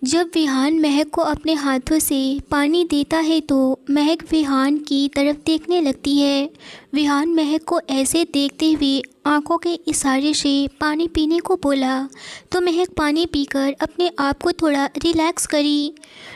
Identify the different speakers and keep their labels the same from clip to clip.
Speaker 1: जब विहान महक को अपने हाथों से पानी देता है तो महक विहान की तरफ देखने लगती है। विहान महक को ऐसे देखते हुए आंखों के इशारे से पानी पीने को बोला तो महक पानी पीकर अपने आप को थोड़ा रिलैक्स करी।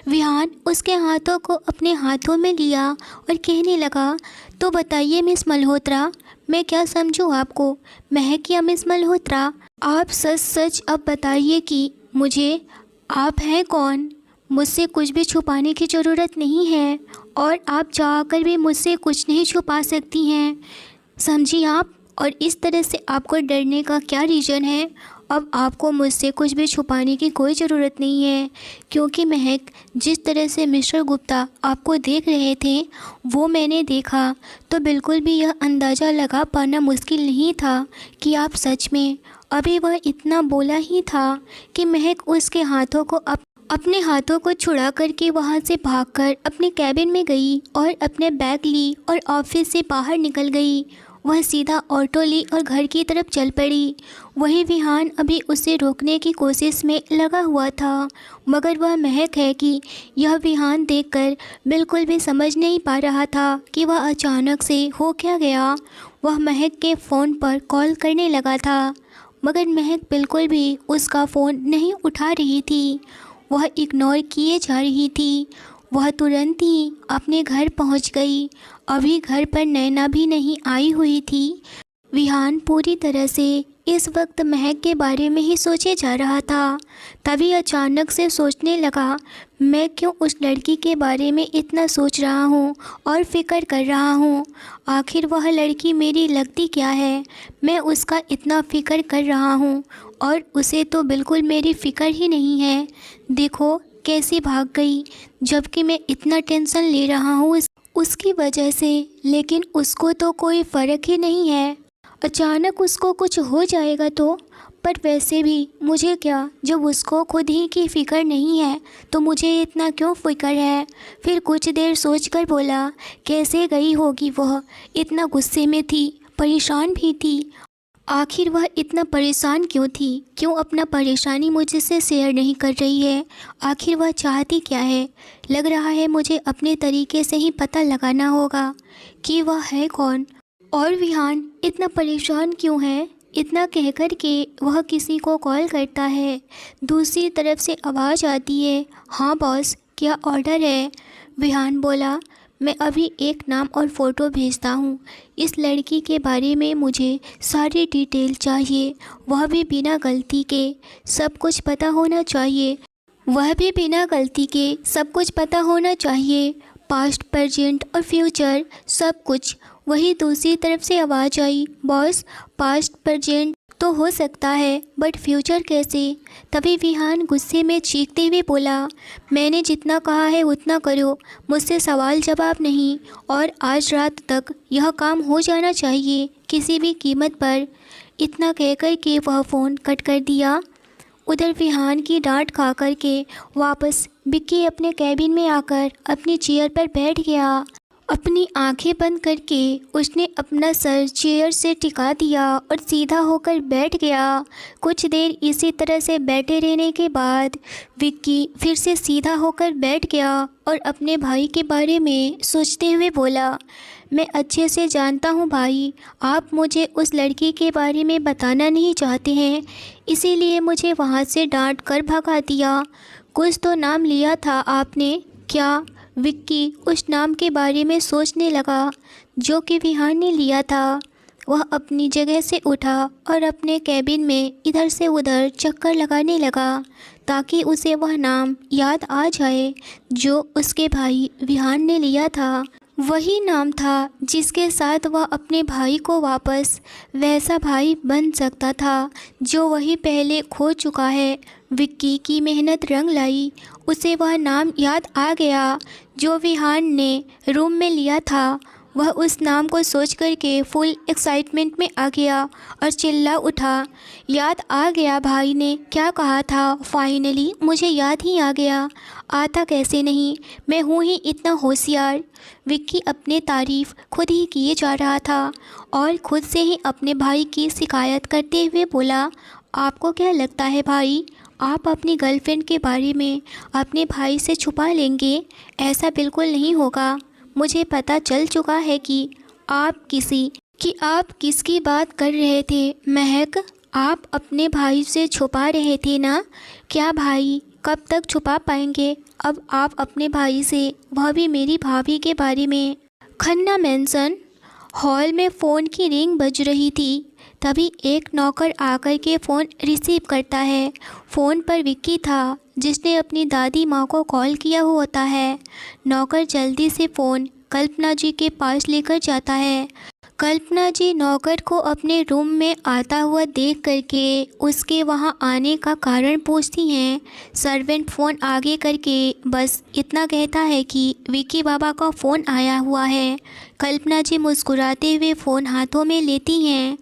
Speaker 1: विहान उसके हाथों को अपने हाथों में लिया और कहने लगा, तो बताइए मिस मल्होत्रा, मैं क्या समझूं आपको? महक या मिस मल्होत्रा, आप सच सच अब बताइए कि मुझे आप हैं कौन? मुझसे कुछ भी छुपाने की ज़रूरत नहीं है और आप चाहकर भी मुझसे कुछ नहीं छुपा सकती हैं, समझी आप? और इस तरह से आपको डरने का क्या रीज़न है? अब आपको मुझसे कुछ भी छुपाने की कोई ज़रूरत नहीं है, क्योंकि महक, जिस तरह से मिस्टर गुप्ता आपको देख रहे थे वो मैंने देखा, तो बिल्कुल भी यह अंदाज़ा लगा पाना मुश्किल नहीं था कि आप सच में। अभी वह इतना बोला ही था कि महक उसके हाथों को अपने हाथों को छुड़ा करके वहाँ से भागकर अपने कैबिन में गई और अपने बैग ली और ऑफिस से बाहर निकल गई। वह सीधा ऑटो ली और घर की तरफ चल पड़ी। वही विहान अभी उसे रोकने की कोशिश में लगा हुआ था, मगर वह महक है कि यह विहान देखकर बिल्कुल भी समझ नहीं पा रहा था कि वह अचानक से हो क्या गया। वह महक के फ़ोन पर कॉल करने लगा था, मगर महक बिल्कुल भी उसका फ़ोन नहीं उठा रही थी। वह इग्नोर किए जा रही थी। वह तुरंत ही अपने घर पहुंच गई। अभी घर पर नैना भी नहीं आई हुई थी। विहान पूरी तरह से इस वक्त महक के बारे में ही सोचे जा रहा था। तभी अचानक से सोचने लगा, मैं क्यों उस लड़की के बारे में इतना सोच रहा हूँ और फिक्र कर रहा हूँ? आखिर वह लड़की मेरी लगती क्या है? मैं उसका इतना फिक्र कर रहा हूँ और उसे तो बिल्कुल मेरी फ़िक्र ही नहीं है। देखो कैसी भाग गई, जबकि मैं इतना टेंशन ले रहा हूँ उसकी वजह से, लेकिन उसको तो कोई फ़र्क ही नहीं है। अचानक उसको कुछ हो जाएगा तो? पर वैसे भी मुझे क्या, जब उसको खुद ही की फ़िक्र नहीं है तो मुझे इतना क्यों फ़िक्र है? फिर कुछ देर सोचकर बोला, कैसे गई होगी वह? इतना गुस्से में थी, परेशान भी थी। आखिर वह इतना परेशान क्यों थी? क्यों अपना परेशानी मुझसे शेयर नहीं कर रही है? आखिर वह चाहती क्या है? लग रहा है मुझे अपने तरीके से ही पता लगाना होगा कि वह है कौन और विहान इतना परेशान क्यों है। इतना कहकर के वह किसी को कॉल करता है। दूसरी तरफ से आवाज़ आती है, हाँ बॉस, क्या ऑर्डर है? विहान बोला, मैं अभी एक नाम और फ़ोटो भेजता हूँ। इस लड़की के बारे में मुझे सारी डिटेल चाहिए, वह भी बिना गलती के। सब कुछ पता होना चाहिए, वह भी बिना गलती के सब कुछ पता होना चाहिए। पास्ट, प्रेजेंट और फ्यूचर, सब कुछ। वही दूसरी तरफ से आवाज़ आई, बॉस, पास्ट प्रेजेंट तो हो सकता है, बट फ्यूचर कैसे? तभी विहान गुस्से में चीखते हुए बोला, मैंने जितना कहा है उतना करो, मुझसे सवाल जवाब नहीं, और आज रात तक यह काम हो जाना चाहिए किसी भी कीमत पर। इतना कहकर के वह फ़ोन कट कर दिया। उधर विहान की डांट खा कर के वापस विक्की अपने कैबिन में आकर अपनी चेयर पर बैठ गया। अपनी आंखें बंद करके उसने अपना सर चेयर से टिका दिया और सीधा होकर बैठ गया। कुछ देर इसी तरह से बैठे रहने के बाद विक्की फिर से सीधा होकर बैठ गया और अपने भाई के बारे में सोचते हुए बोला, मैं अच्छे से जानता हूँ भाई, आप मुझे उस लड़की के बारे में बताना नहीं चाहते हैं, इसीलिए मुझे वहाँ से डांट कर भगा दिया। कुछ तो नाम लिया था आपने, क्या? विक्की उस नाम के बारे में सोचने लगा जो कि विहान ने लिया था। वह अपनी जगह से उठा और अपने कैबिन में इधर से उधर चक्कर लगाने लगा ताकि उसे वह नाम याद आ जाए जो उसके भाई विहान ने लिया था। वही नाम था जिसके साथ वह अपने भाई को वापस वैसा भाई बन सकता था जो वही पहले खो चुका है। विक्की की मेहनत रंग लाई। उसे वह नाम याद आ गया जो विहान ने रूम में लिया था। वह उस नाम को सोच कर के फुल एक्साइटमेंट में आ गया और चिल्ला उठा, याद आ गया, भाई ने क्या कहा था, फाइनली मुझे याद ही आ गया। आता कैसे नहीं, मैं हूँ ही इतना होशियार। विक्की अपने तारीफ़ खुद ही किए जा रहा था और खुद से ही अपने भाई की शिकायत करते हुए बोला, आपको क्या लगता है भाई, आप अपनी गर्लफ्रेंड के बारे में अपने भाई से छुपा लेंगे? ऐसा बिल्कुल नहीं होगा। मुझे पता चल चुका है कि आप किसकी बात कर रहे थे। महक, आप अपने भाई से छुपा रहे थे ना? क्या भाई? कब तक छुपा पाएंगे अब आप अपने भाई से, वह भी मेरी भाभी के बारे में। खन्ना मैंसन हॉल में फ़ोन की रिंग बज रही थी। तभी एक नौकर आकर के फ़ोन रिसीव करता है। फ़ोन पर विक्की था, जिसने अपनी दादी माँ को कॉल किया होता है। नौकर जल्दी से फ़ोन कल्पना जी के पास लेकर जाता है। कल्पना जी नौकर को अपने रूम में आता हुआ देख करके उसके वहां आने का कारण पूछती हैं। सर्वेंट फ़ोन आगे करके बस इतना कहता है कि विक्की बाबा का फ़ोन आया हुआ है। कल्पना जी मुस्कुराते हुए फ़ोन हाथों में लेती हैं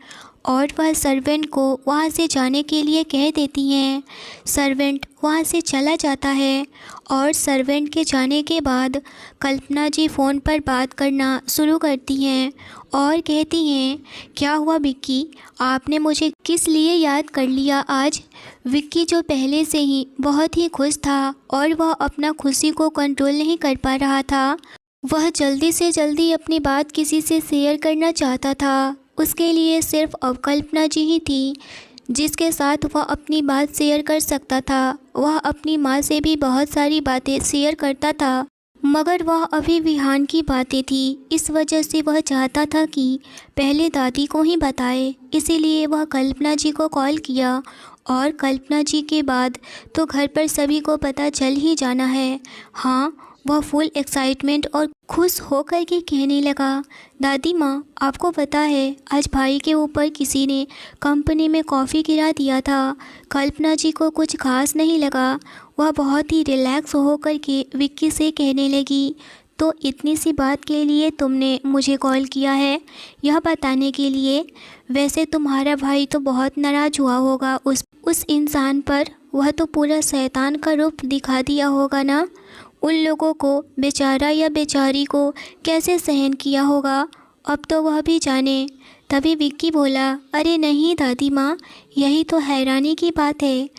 Speaker 1: और वह सर्वेंट को वहाँ से जाने के लिए कह देती हैं। सर्वेंट वहाँ से चला जाता है और सर्वेंट के जाने के बाद कल्पना जी फ़ोन पर बात करना शुरू करती हैं और कहती हैं, क्या हुआ विक्की, आपने मुझे किस लिए याद कर लिया आज? विक्की जो पहले से ही बहुत ही खुश था और वह अपना खुशी को कंट्रोल नहीं कर पा रहा था। वह जल्दी से जल्दी अपनी बात किसी से शेयर करना चाहता था। उसके लिए सिर्फ अब कल्पना जी ही थी जिसके साथ वह अपनी बात शेयर कर सकता था। वह अपनी माँ से भी बहुत सारी बातें शेयर करता था, मगर वह अभी विहान की बातें थी। इस वजह से वह चाहता था कि पहले दादी को ही बताए। इसीलिए वह कल्पना जी को कॉल किया और कल्पना जी के बाद तो घर पर सभी को पता चल ही जाना है। हाँ, वह फुल एक्साइटमेंट और खुश होकर के कहने लगा, दादी माँ, आपको पता है आज भाई के ऊपर किसी ने कंपनी में कॉफ़ी गिरा दिया था। कल्पना जी को कुछ खास नहीं लगा। वह बहुत ही रिलैक्स होकर के विक्की से कहने लगी, तो इतनी सी बात के लिए तुमने मुझे कॉल किया है, यह बताने के लिए? वैसे तुम्हारा भाई तो बहुत नाराज़ हुआ होगा उस इंसान पर। वह तो पूरा शैतान का रूप दिखा दिया होगा ना। उन लोगों को, बेचारा या बेचारी को कैसे सहन किया होगा, अब तो वह भी जाने। तभी विक्की बोला, अरे नहीं दादी माँ, यही तो हैरानी की बात है।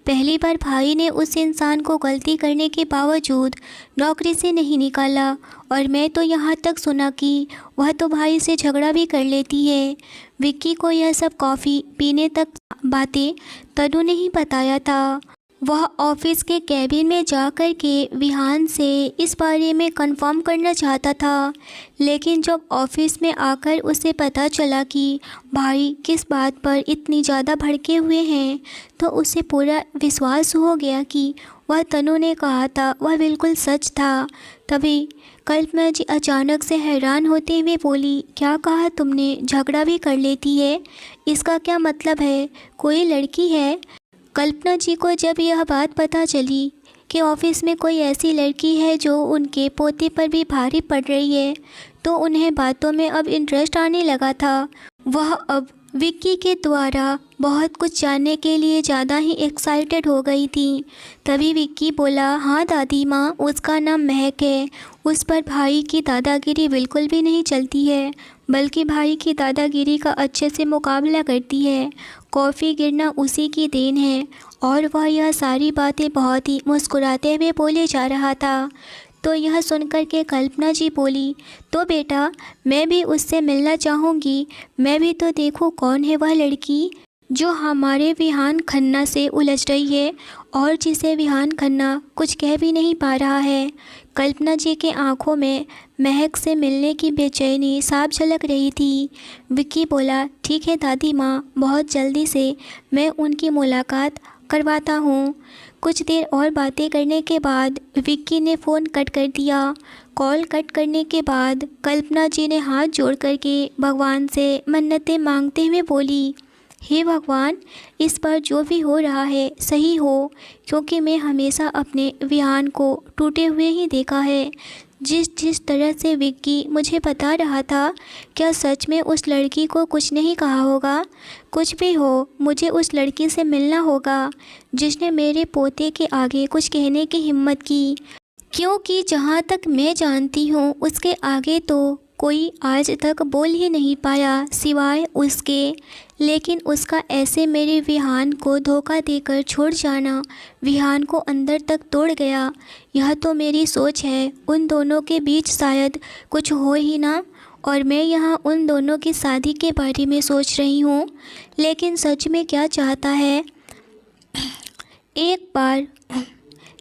Speaker 1: पहली बार भाई ने उस इंसान को गलती करने के बावजूद नौकरी से नहीं निकाला, और मैं तो यहाँ तक सुना कि वह तो भाई से झगड़ा भी कर लेती है। विक्की को यह सब कॉफ़ी पीने तक बातें तनु ने ही बताया था। वह ऑफिस के कैबिन में जाकर के विहान से इस बारे में कंफर्म करना चाहता था, लेकिन जब ऑफिस में आकर उसे पता चला कि भाई किस बात पर इतनी ज़्यादा भड़के हुए हैं, तो उसे पूरा विश्वास हो गया कि वह तनु ने कहा था वह बिल्कुल सच था। तभी कल्पना जी अचानक से हैरान होते हुए बोली, क्या कहा तुमने? झगड़ा भी कर लेती है? इसका क्या मतलब है? कोई लड़की है? कल्पना जी को जब यह बात पता चली कि ऑफिस में कोई ऐसी लड़की है जो उनके पोते पर भी भारी पड़ रही है, तो उन्हें बातों में अब इंटरेस्ट आने लगा था। वह अब विक्की के द्वारा बहुत कुछ जानने के लिए ज़्यादा ही एक्साइटेड हो गई थी। तभी विक्की बोला, हाँ दादी माँ, उसका नाम महक है। उस पर भाई की दादागिरी बिल्कुल भी नहीं चलती है, बल्कि भाई की दादागिरी का अच्छे से मुकाबला करती है। कॉफ़ी गिरना उसी की देन है। और वह यह सारी बातें बहुत ही मुस्कुराते हुए बोले जा रहा था। तो यह सुनकर के कल्पना जी बोली, तो बेटा, मैं भी उससे मिलना चाहूँगी। मैं भी तो देखूँ कौन है वह लड़की जो हमारे विहान खन्ना से उलझ रही है और जिसे विहान खन्ना कुछ कह भी नहीं पा रहा है। कल्पना जी के आंखों में महक से मिलने की बेचैनी साफ झलक रही थी। विक्की बोला, ठीक है दादी माँ, बहुत जल्दी से मैं उनकी मुलाकात करवाता हूँ। कुछ देर और बातें करने के बाद विक्की ने फ़ोन कट कर दिया। कॉल कट करने के बाद कल्पना जी ने हाथ जोड़ करके भगवान से मन्नतें मांगते हुए बोली, हे भगवान, इस पर जो भी हो रहा है सही हो, क्योंकि मैं हमेशा अपने विहान को टूटे हुए ही देखा है। जिस तरह से विक्की मुझे बता रहा था, क्या सच में उस लड़की को कुछ नहीं कहा होगा? कुछ भी हो, मुझे उस लड़की से मिलना होगा जिसने मेरे पोते के आगे कुछ कहने की हिम्मत की, क्योंकि जहाँ तक मैं जानती हूँ उसके आगे तो कोई आज तक बोल ही नहीं पाया सिवाय उसके, लेकिन उसका ऐसे मेरे विहान को धोखा देकर छोड़ जाना विहान को अंदर तक तोड़ गया। यह तो मेरी सोच है, उन दोनों के बीच शायद कुछ हो ही ना, और मैं यहाँ उन दोनों की शादी के बारे में सोच रही हूँ। लेकिन सच में क्या चाहता है एक बार,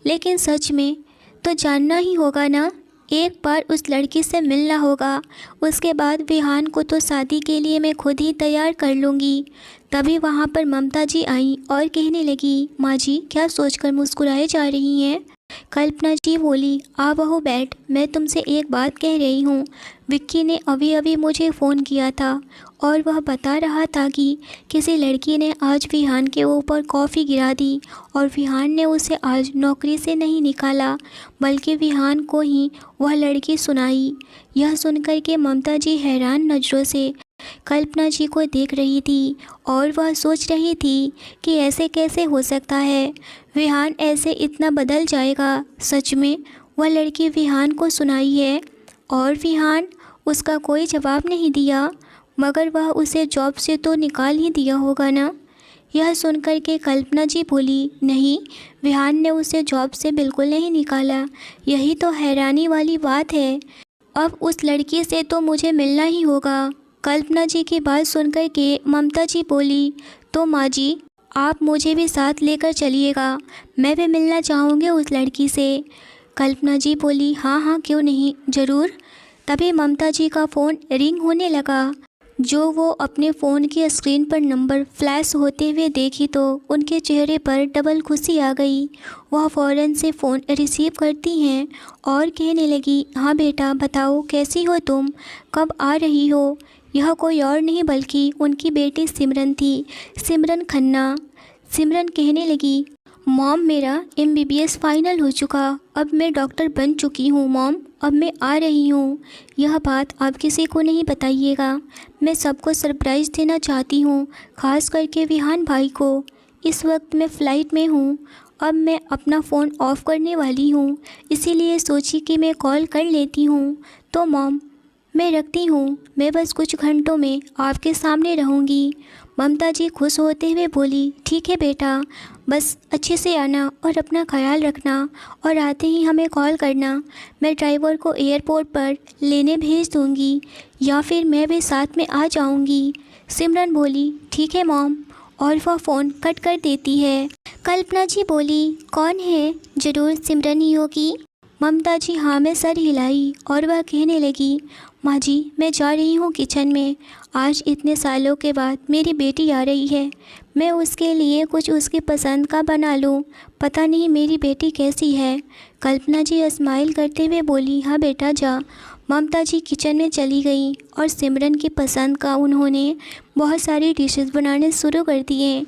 Speaker 1: लेकिन सच में तो जानना ही होगा ना। एक बार उस लड़की से मिलना होगा, उसके बाद विहान को तो शादी के लिए मैं खुद ही तैयार कर लूँगी। तभी वहाँ पर ममता जी आई और कहने लगी, माँ जी क्या सोचकर मुस्कुराए जा रही हैं। कल्पना जी बोली, आ बहू बैठ, मैं तुमसे एक बात कह रही हूँ। विक्की ने अभी अभी मुझे फ़ोन किया था और वह बता रहा था कि किसी लड़की ने आज विहान के ऊपर कॉफ़ी गिरा दी और विहान ने उसे आज नौकरी से नहीं निकाला, बल्कि विहान को ही वह लड़की सुनाई। यह सुनकर के ममता जी हैरान नज़रों से कल्पना जी को देख रही थी और वह सोच रही थी कि ऐसे कैसे हो सकता है, विहान ऐसे इतना बदल जाएगा। सच में वह लड़की विहान को सुनाई है और विहान उसका कोई जवाब नहीं दिया, मगर वह उसे जॉब से तो निकाल ही दिया होगा ना। यह सुनकर के कल्पना जी बोली, नहीं, विहान ने उसे जॉब से बिल्कुल नहीं निकाला। यही तो हैरानी वाली बात है। अब उस लड़की से तो मुझे मिलना ही होगा। कल्पना जी की बात सुनकर के ममता जी बोली, तो माँ जी आप मुझे भी साथ लेकर चलिएगा, मैं भी मिलना चाहूँगी उस लड़की से। कल्पना जी बोली, हाँ हाँ क्यों नहीं, ज़रूर। तभी ममता जी का फ़ोन रिंग होने लगा। जो वो अपने फ़ोन की स्क्रीन पर नंबर फ्लैश होते हुए देखी तो उनके चेहरे पर डबल खुशी आ गई। वह फ़ौरन से फ़ोन रिसीव करती हैं और कहने लगी, हाँ बेटा बताओ कैसी हो तुम, कब आ रही हो। यह कोई और नहीं बल्कि उनकी बेटी सिमरन थी, सिमरन खन्ना। सिमरन कहने लगी, मॉम मेरा MBBS फाइनल हो चुका, अब मैं डॉक्टर बन चुकी हूँ मॉम, अब मैं आ रही हूँ। यह बात आप किसी को नहीं बताइएगा, मैं सबको सरप्राइज़ देना चाहती हूँ, ख़ास करके विहान भाई को। इस वक्त मैं फ़्लाइट में हूँ, अब मैं अपना फ़ोन ऑफ़ करने वाली हूँ, इसीलिए सोची कि मैं कॉल कर लेती हूँ। तो मॉम मैं रखती हूँ, मैं बस कुछ घंटों में आपके सामने रहूँगी। ममता जी खुश होते हुए बोली, ठीक है बेटा, बस अच्छे से आना और अपना ख्याल रखना, और आते ही हमें कॉल करना। मैं ड्राइवर को एयरपोर्ट पर लेने भेज दूँगी या फिर मैं भी साथ में आ जाऊँगी। सिमरन बोली, ठीक है मॉम, और वह फ़ोन कट कर देती है। कल्पना जी बोली, कौन है, ज़रूर सिमरन ही होगी। ममता जी हाँ में सर हिलाई और वह कहने लगी, माँ जी मैं जा रही हूँ किचन में, आज इतने सालों के बाद मेरी बेटी आ रही है, मैं उसके लिए कुछ उसकी पसंद का बना लूँ, पता नहीं मेरी बेटी कैसी है। कल्पना जी स्माइल करते हुए बोली, हाँ बेटा जा। ममता जी किचन में चली गई और सिमरन की पसंद का उन्होंने बहुत सारी डिशेस बनाने शुरू कर दिए।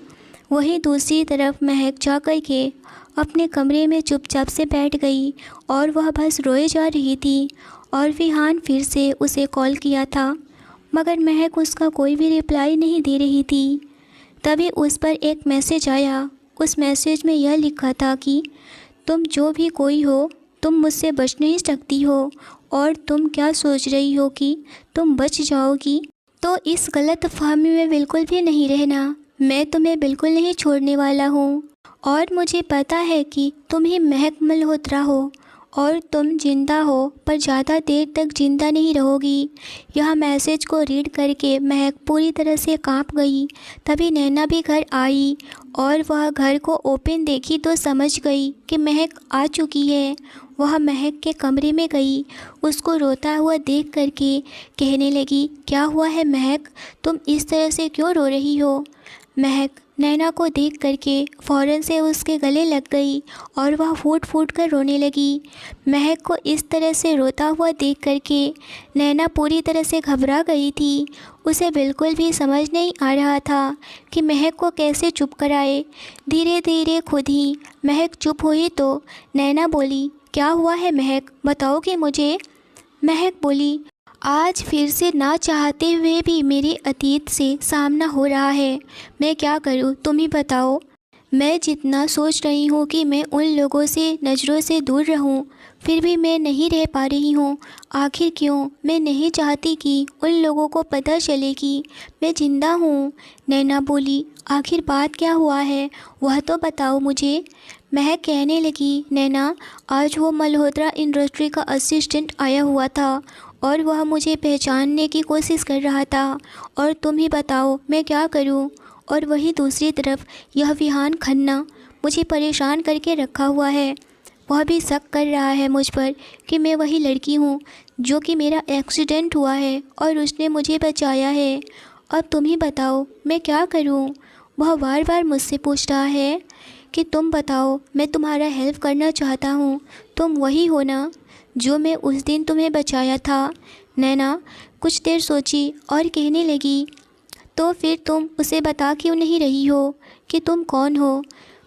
Speaker 1: वहीं दूसरी तरफ महक जा कर के अपने कमरे में चुपचाप से बैठ गई और वह बस रोए जा रही थी। और विहान फिर से उसे कॉल किया था, मगर महक उसका कोई भी रिप्लाई नहीं दे रही थी। तभी उस पर एक मैसेज आया। उस मैसेज में यह लिखा था कि तुम जो भी कोई हो, तुम मुझसे बच नहीं सकती हो, और तुम क्या सोच रही हो कि तुम बच जाओगी, तो इस गलत फहमी में बिल्कुल भी नहीं रहना। मैं तुम्हें बिल्कुल नहीं छोड़ने वाला हूँ, और मुझे पता है कि तुम ही महक मल्होत्रा हो और तुम जिंदा हो, पर ज़्यादा देर तक जिंदा नहीं रहोगी। यह मैसेज को रीड करके महक पूरी तरह से कांप गई। तभी नैना भी घर आई और वह घर को ओपन देखी तो समझ गई कि महक आ चुकी है। वह महक के कमरे में गई, उसको रोता हुआ देख करके कहने लगी, क्या हुआ है महक, तुम इस तरह से क्यों रो रही हो। महक नैना को देख करके फ़ौरन से उसके गले लग गई और वह फूट फूट कर रोने लगी। महक को इस तरह से रोता हुआ देख करके नैना पूरी तरह से घबरा गई थी। उसे बिल्कुल भी समझ नहीं आ रहा था कि महक को कैसे चुप कराए। धीरे धीरे खुद ही महक चुप हुई तो नैना बोली, क्या हुआ है महक, बताओगे मुझे। महक बोली, आज फिर से ना चाहते हुए भी मेरे अतीत से सामना हो रहा है, मैं क्या करूं, तुम ही बताओ। मैं जितना सोच रही हूँ कि मैं उन लोगों से नज़रों से दूर रहूँ, फिर भी मैं नहीं रह पा रही हूँ। आखिर क्यों? मैं नहीं चाहती कि उन लोगों को पता चले कि मैं ज़िंदा हूँ। नैना बोली, आखिर बात क्या हुआ है, वह तो बताओ मुझे। महक कहने लगी, नैना, आज वो मल्होत्रा इंडस्ट्री का असिस्टेंट आया हुआ था और वह मुझे पहचानने की कोशिश कर रहा था, और तुम ही बताओ मैं क्या करूं। और वहीं दूसरी तरफ यह विहान खन्ना मुझे परेशान करके रखा हुआ है। वह भी शक कर रहा है मुझ पर कि मैं वही लड़की हूँ जो कि मेरा एक्सीडेंट हुआ है और उसने मुझे बचाया है। अब तुम ही बताओ मैं क्या करूँ। वह बार बार मुझसे पूछ रहा है कि तुम बताओ, मैं तुम्हारा हेल्प करना चाहता हूँ। तुम वही हो ना जो मैं उस दिन तुम्हें बचाया था। नैना कुछ देर सोची और कहने लगी, तो फिर तुम उसे बता क्यों नहीं रही हो कि तुम कौन हो।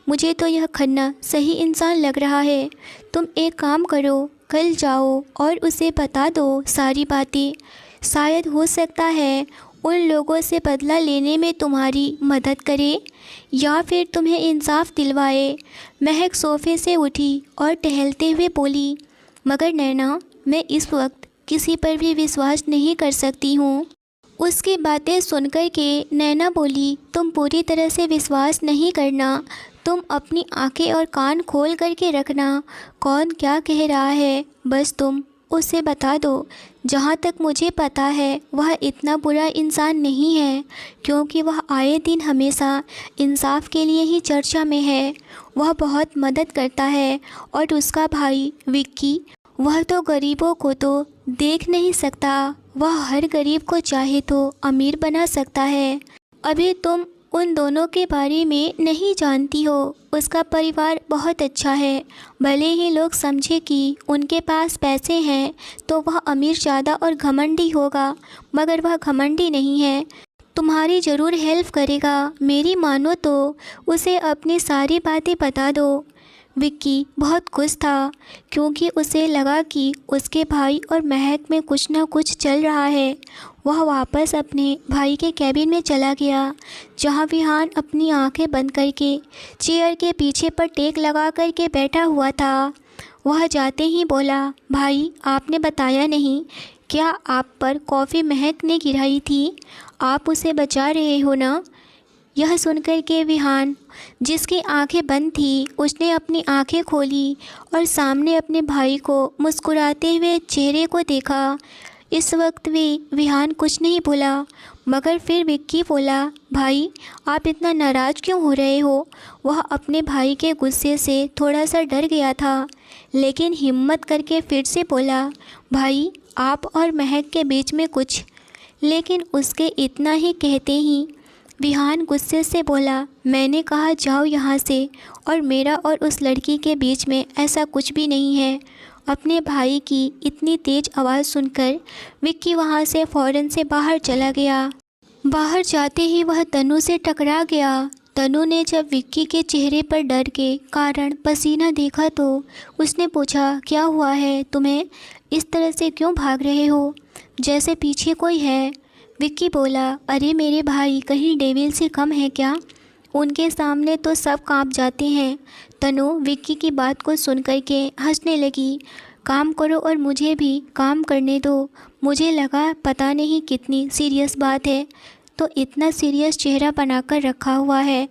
Speaker 1: मुझे तो यह खन्ना सही इंसान लग रहा है। तुम एक काम करो, कल जाओ और उसे बता दो सारी बातें। शायद हो सकता है उन लोगों से बदला लेने में तुम्हारी मदद करे या फिर तुम्हें इंसाफ दिलवाए। महक सोफे से उठी और टहलते हुए बोली, मगर नैना, मैं इस वक्त किसी पर भी विश्वास नहीं कर सकती हूँ। उसकी बातें सुनकर के नैना बोली, तुम पूरी तरह से विश्वास नहीं करना। तुम अपनी आंखें और कान खोल करके रखना, कौन क्या कह रहा है बस तुम उसे बता दो। जहाँ तक मुझे पता है वह इतना बुरा इंसान नहीं है, क्योंकि वह आए दिन हमेशा इंसाफ के लिए ही चर्चा में है। वह बहुत मदद करता है, और उसका भाई विक्की, वह तो गरीबों को तो देख नहीं सकता। वह हर गरीब को चाहे तो अमीर बना सकता है। अभी तुम उन दोनों के बारे में नहीं जानती हो। उसका परिवार बहुत अच्छा है। भले ही लोग समझे कि उनके पास पैसे हैं तो वह अमीर ज़्यादा और घमंडी होगा, मगर वह घमंडी नहीं है। तुम्हारी ज़रूर हेल्प करेगा। मेरी मानो तो उसे अपनी सारी बातें बता दो। विक्की बहुत खुश था, क्योंकि उसे लगा कि उसके भाई और महक में कुछ न कुछ चल रहा है। वह वापस अपने भाई के कैबिन में चला गया, जहां विहान अपनी आंखें बंद करके चेयर के पीछे पर टेक लगा करके बैठा हुआ था। वह जाते ही बोला, भाई, आपने बताया नहीं, क्या आप पर कॉफ़ी महक ने गिराई थी? आप उसे बचा रहे हो ना? यह सुनकर के विहान, जिसकी आंखें बंद थी, उसने अपनी आंखें खोली और सामने अपने भाई को मुस्कुराते हुए चेहरे को देखा। इस वक्त भी विहान कुछ नहीं बोला, मगर फिर विक्की बोला, भाई, आप इतना नाराज़ क्यों हो रहे हो? वह अपने भाई के गुस्से से थोड़ा सा डर गया था, लेकिन हिम्मत करके फिर से बोला, भाई, आप और महक के बीच में कुछ। लेकिन उसके इतना ही कहते ही विहान गुस्से से बोला, मैंने कहा जाओ यहाँ से, और मेरा और उस लड़की के बीच में ऐसा कुछ भी नहीं है। अपने भाई की इतनी तेज़ आवाज़ सुनकर विक्की वहाँ से फ़ौरन से बाहर चला गया। बाहर जाते ही वह तनु से टकरा गया। तनु ने जब विक्की के चेहरे पर डर के कारण पसीना देखा तो उसने पूछा, क्या हुआ है तुम्हें? इस तरह से क्यों भाग रहे हो, जैसे पीछे कोई है? विक्की बोला, अरे मेरे भाई कहीं डेविल से कम है क्या? उनके सामने तो सब कांप जाते हैं। तनु विक्की की बात को सुन कर के हंसने लगी। काम करो और मुझे भी काम करने दो। मुझे लगा पता नहीं कितनी सीरियस बात है, तो इतना सीरियस चेहरा बनाकर रखा हुआ है।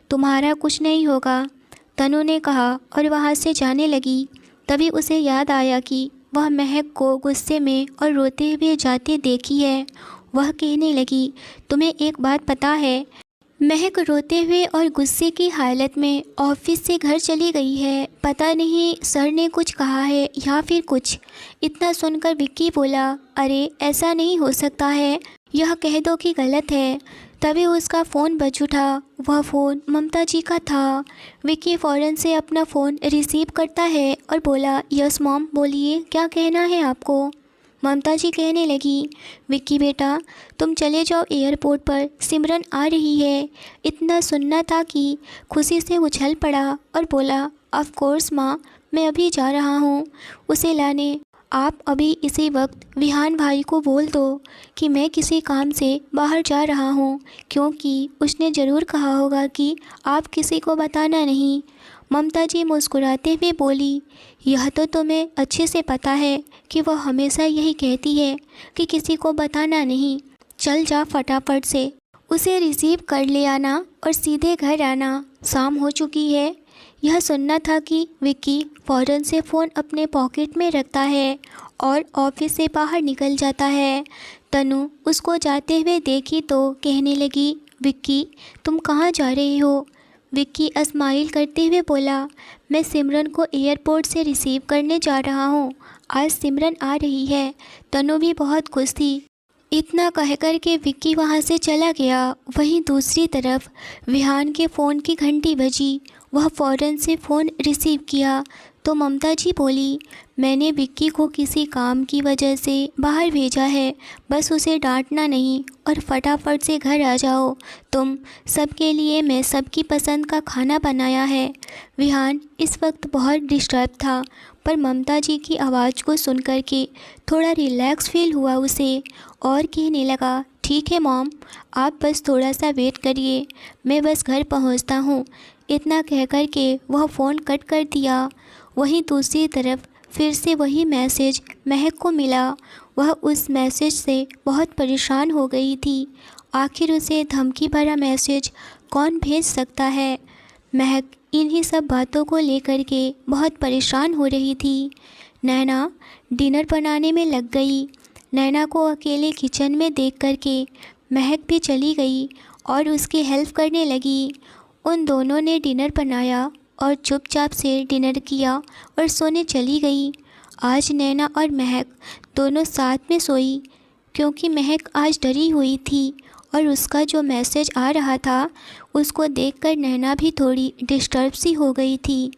Speaker 1: तुम्हारा कुछ नहीं होगा, तनु ने कहा और वहाँ से जाने लगी। तभी उसे याद आया कि वह महक को गुस्से में और रोते हुए जाते देखी है। वह कहने लगी, तुम्हें एक बात पता है? महक रोते हुए और गुस्से की हालत में ऑफिस से घर चली गई है। पता नहीं सर ने कुछ कहा है या फिर कुछ। इतना सुनकर विक्की बोला, अरे ऐसा नहीं हो सकता है, यह कह दो कि गलत है। तभी उसका फ़ोन बज उठा। वह फ़ोन ममता जी का था। विक्की फ़ौरन से अपना फ़ोन रिसीव करता है और बोला, यस मॉम, बोलिए, क्या कहना है आपको? ममता जी कहने लगी, विक्की बेटा, तुम चले जाओ एयरपोर्ट पर, सिमरन आ रही है। इतना सुनना था कि खुशी से उछल पड़ा और बोला, ऑफ कोर्स माँ, मैं अभी जा रहा हूँ उसे लाने। आप अभी इसी वक्त विहान भाई को बोल दो कि मैं किसी काम से बाहर जा रहा हूँ, क्योंकि उसने ज़रूर कहा होगा कि आप किसी को बताना नहीं। ममता जी मुस्कुराते हुए बोली, यह तो तुम्हें अच्छे से पता है कि वह हमेशा यही कहती है कि किसी को बताना नहीं। चल जा फटाफट से उसे रिसीव कर ले आना और सीधे घर आना, शाम हो चुकी है। यह सुनना था कि विक्की फ़ौरन से फ़ोन अपने पॉकेट में रखता है और ऑफिस से बाहर निकल जाता है। तनु उसको जाते हुए देखी तो कहने लगी, विक्की तुम कहाँ जा रहे हो? विक्की स्माइल करते हुए बोला, मैं सिमरन को एयरपोर्ट से रिसीव करने जा रहा हूँ। आज सिमरन आ रही है। तनु भी बहुत खुश थी। इतना कहकर के विक्की वहाँ से चला गया। वहीं दूसरी तरफ विहान के फ़ोन की घंटी बजी। वह फ़ौरन से फ़ोन रिसीव किया तो ममता जी बोली, मैंने विक्की को किसी काम की वजह से बाहर भेजा है, बस उसे डांटना नहीं और फटाफट से घर आ जाओ। तुम सबके लिए मैं सबकी पसंद का खाना बनाया है। विहान इस वक्त बहुत डिस्टर्ब था, पर ममता जी की आवाज़ को सुनकर के थोड़ा रिलैक्स फील हुआ उसे और कहने लगा, ठीक है मॉम, आप बस थोड़ा सा वेट करिए, मैं बस घर पहुंचता हूं। इतना कहकर के वह फ़ोन कट कर दिया। वहीं दूसरी तरफ फिर से वही मैसेज महक को मिला। वह उस मैसेज से बहुत परेशान हो गई थी। आखिर उसे धमकी भरा मैसेज कौन भेज सकता है? महक इन्हीं सब बातों को लेकर के बहुत परेशान हो रही थी। नैना डिनर बनाने में लग गई। नैना को अकेले किचन में देख कर के महक भी चली गई और उसकी हेल्प करने लगी। उन दोनों ने डिनर बनाया और चुपचाप से डिनर किया और सोने चली गई। आज नैना और महक दोनों साथ में सोई, क्योंकि महक आज डरी हुई थी और उसका जो मैसेज आ रहा था उसको देखकर नैना भी थोड़ी डिस्टर्ब सी हो गई थी।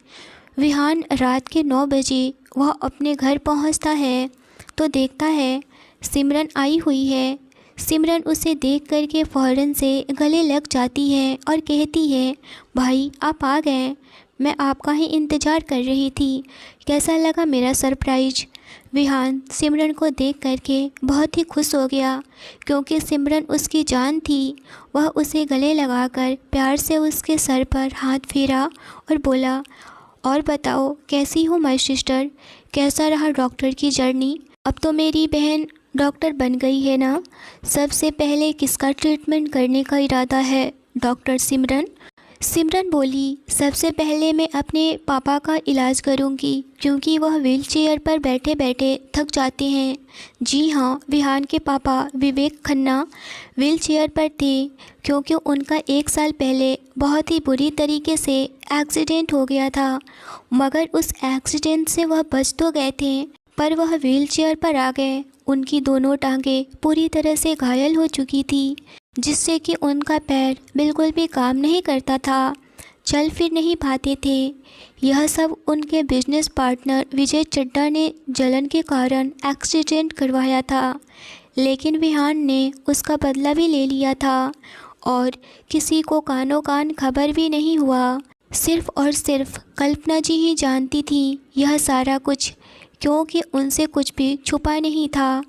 Speaker 1: विहान रात के 9 बजे वह अपने घर पहुंचता है तो देखता है सिमरन आई हुई है। सिमरन उसे देख कर के फ़ौरन से गले लग जाती है और कहती है, भाई आप आ गए, मैं आपका ही इंतज़ार कर रही थी। कैसा लगा मेरा सरप्राइज़? विहान सिमरन को देख कर के बहुत ही खुश हो गया, क्योंकि सिमरन उसकी जान थी। वह उसे गले लगाकर प्यार से उसके सर पर हाथ फेरा और बोला, और बताओ कैसी हो माय सिस्टर, कैसा रहा डॉक्टर की जर्नी? अब तो मेरी बहन डॉक्टर बन गई है ना? सबसे पहले किसका ट्रीटमेंट करने का इरादा है डॉक्टर सिमरन? सिमरन बोली, सबसे पहले मैं अपने पापा का इलाज करूंगी, क्योंकि वह व्हीलचेयर पर बैठे बैठे थक जाते हैं। जी हाँ, विहान के पापा विवेक खन्ना व्हीलचेयर पर थे, क्योंकि उनका 1 साल पहले बहुत ही बुरी तरीके से एक्सीडेंट हो गया था। मगर उस एक्सीडेंट से वह बच तो गए थे, पर वह व्हीलचेयर पर आ गए। उनकी दोनों टांगें पूरी तरह से घायल हो चुकी थी, जिससे कि उनका पैर बिल्कुल भी काम नहीं करता था, चल फिर नहीं पाते थे। यह सब उनके बिजनेस पार्टनर विजय चड्ढा ने जलन के कारण एक्सीडेंट करवाया था, लेकिन विहान ने उसका बदला भी ले लिया था और किसी को कानों कान खबर भी नहीं हुआ। सिर्फ़ और सिर्फ कल्पना जी ही जानती थी यह सारा कुछ, क्योंकि उनसे कुछ भी छुपा नहीं था।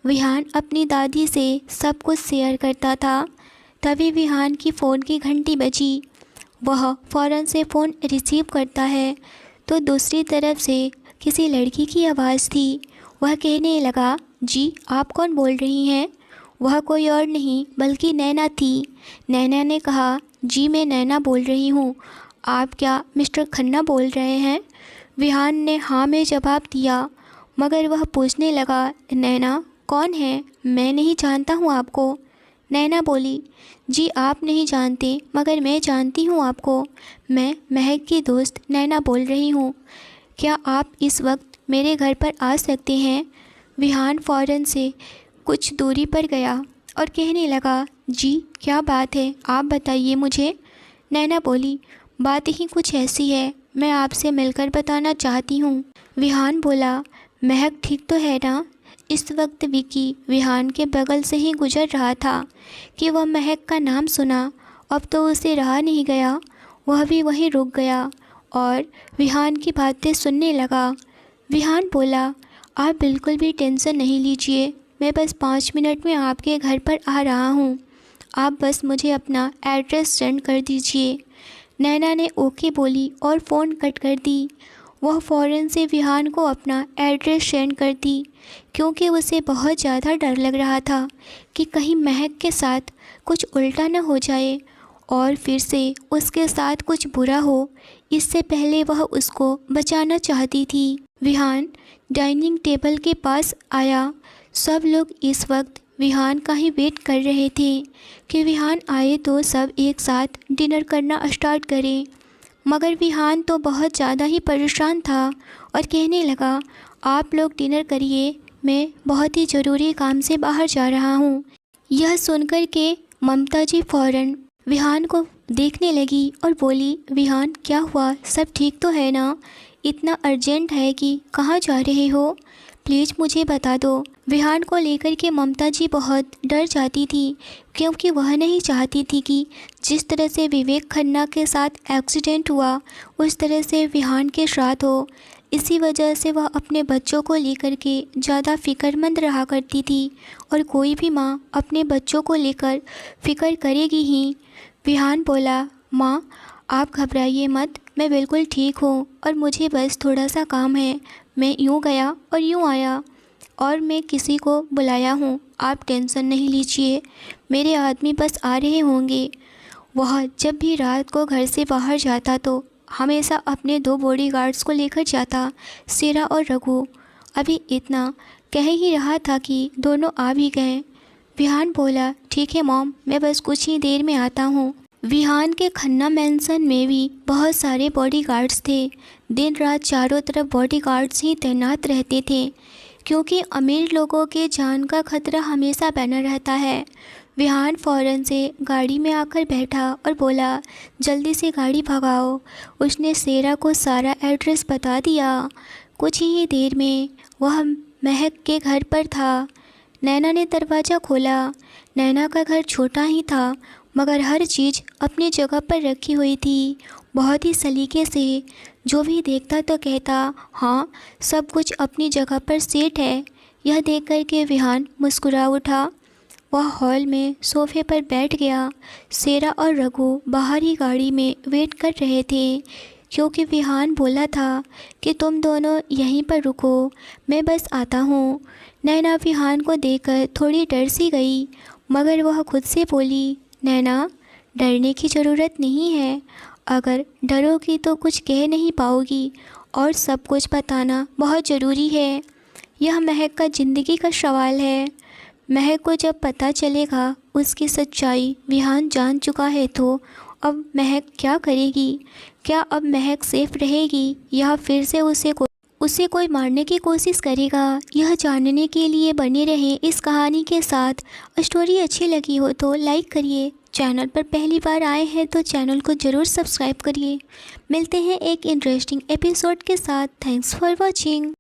Speaker 1: विहान अपनी दादी से सब कुछ शेयर करता था। तभी विहान की फ़ोन की घंटी बजी। वह फ़ौरन से फ़ोन रिसीव करता है तो दूसरी तरफ से किसी लड़की की आवाज़ थी। वह कहने लगा, जी आप कौन बोल रही हैं? वह कोई और नहीं बल्कि नैना थी। नैना ने कहा, जी मैं नैना बोल रही हूँ, आप क्या मिस्टर खन्ना बोल रहे हैं? विहान ने हाँ में जवाब दिया, मगर वह पूछने लगा, नैना कौन है? मैं नहीं जानता हूँ आपको। नैना बोली, जी आप नहीं जानते मगर मैं जानती हूँ आपको। मैं महक की दोस्त नैना बोल रही हूँ। क्या आप इस वक्त मेरे घर पर आ सकते हैं? विहान फ़ौरन से कुछ दूरी पर गया और कहने लगा, जी क्या बात है, आप बताइए मुझे। नैना बोली, बात ही कुछ ऐसी है, मैं आपसे मिलकर बताना चाहती हूँ। विहान बोला, महक ठीक तो है ना? इस वक्त विकी विहान के बगल से ही गुजर रहा था कि वह महक का नाम सुना। अब तो उसे रहा नहीं गया, वह भी वहीं रुक गया और विहान की बातें सुनने लगा। विहान बोला, आप बिल्कुल भी टेंशन नहीं लीजिए, मैं बस 5 मिनट में आपके घर पर आ रहा हूँ। आप बस मुझे अपना एड्रेस सेंड कर दीजिए। नैना ने ओके बोली और फ़ोन कट कर दी। वह फ़ौरन से विहान को अपना एड्रेस सेंड कर दी, क्योंकि उसे बहुत ज़्यादा डर लग रहा था कि कहीं महक के साथ कुछ उल्टा न हो जाए और फिर से उसके साथ कुछ बुरा हो। इससे पहले वह उसको बचाना चाहती थी। विहान डाइनिंग टेबल के पास आया। सब लोग इस वक्त विहान का ही वेट कर रहे थे कि विहान आए तो सब एक साथ डिनर करना स्टार्ट करें। मगर विहान तो बहुत ज़्यादा ही परेशान था और कहने लगा, आप लोग डिनर करिए, मैं बहुत ही ज़रूरी काम से बाहर जा रहा हूँ। यह सुनकर के ममता जी फ़ौरन विहान को देखने लगी और बोली, विहान क्या हुआ, सब ठीक तो है ना? इतना अर्जेंट है कि कहाँ जा रहे हो? प्लीज़ मुझे बता दो। विहान को लेकर के ममता जी बहुत डर जाती थी, क्योंकि वह नहीं चाहती थी कि जिस तरह से विवेक खन्ना के साथ एक्सीडेंट हुआ उस तरह से विहान के साथ हो। इसी वजह से वह अपने बच्चों को लेकर के ज़्यादा फ़िक्रमंद रहा करती थी, और कोई भी माँ अपने बच्चों को लेकर फ़िक्र करेगी ही। विहान बोला, माँ आप घबराइए मत, मैं बिल्कुल ठीक हूँ और मुझे बस थोड़ा सा काम है। मैं यूँ गया और यूँ आया और मैं किसी को बुलाया हूँ, आप टेंशन नहीं लीजिए, मेरे आदमी बस आ रहे होंगे। वह जब भी रात को घर से बाहर जाता तो हमेशा अपने 2 बॉडीगार्ड्स को लेकर जाता, शेरा और रघु। अभी इतना कह ही रहा था कि दोनों आ भी गए। विहान बोला, ठीक है मॉम, मैं बस कुछ ही देर में आता हूँ। विहान के खन्ना मैंसन में भी बहुत सारे बॉडीगार्ड्स थे। दिन रात चारों तरफ बॉडीगार्ड्स ही तैनात रहते थे, क्योंकि अमीर लोगों के जान का खतरा हमेशा बना रहता है। विहान फ़ौरन से गाड़ी में आकर बैठा और बोला, जल्दी से गाड़ी भगाओ। उसने शेरा को सारा एड्रेस बता दिया। कुछ ही देर में वह महक के घर पर था। नैना ने दरवाज़ा खोला। नैना का घर छोटा ही था, मगर हर चीज़ अपनी जगह पर रखी हुई थी, बहुत ही सलीके से। जो भी देखता तो कहता, हाँ सब कुछ अपनी जगह पर सेट है। यह देख कर के विहान मुस्कुरा उठा। वह हॉल में सोफे पर बैठ गया। शेरा और रघु बाहर ही गाड़ी में वेट कर रहे थे, क्योंकि विहान बोला था कि तुम दोनों यहीं पर रुको, मैं बस आता हूँ। नैना विहान को देखकर थोड़ी डर सी गई, मगर वह खुद से बोली, नैना डरने की ज़रूरत नहीं है, अगर डरोगी तो कुछ कह नहीं पाओगी और सब कुछ बताना बहुत ज़रूरी है। यह महक का ज़िंदगी का सवाल है। महक को जब पता चलेगा उसकी सच्चाई विहान जान चुका है तो अब महक क्या करेगी? क्या अब महक सेफ रहेगी या फिर से उसे कोई मारने की कोशिश करेगा? यह जानने के लिए बने रहें इस कहानी के साथ। स्टोरी अच्छी लगी हो तो लाइक करिए, चैनल पर पहली बार आए हैं तो चैनल को ज़रूर सब्सक्राइब करिए। मिलते हैं एक इंटरेस्टिंग एपिसोड के साथ। Thanks for watching.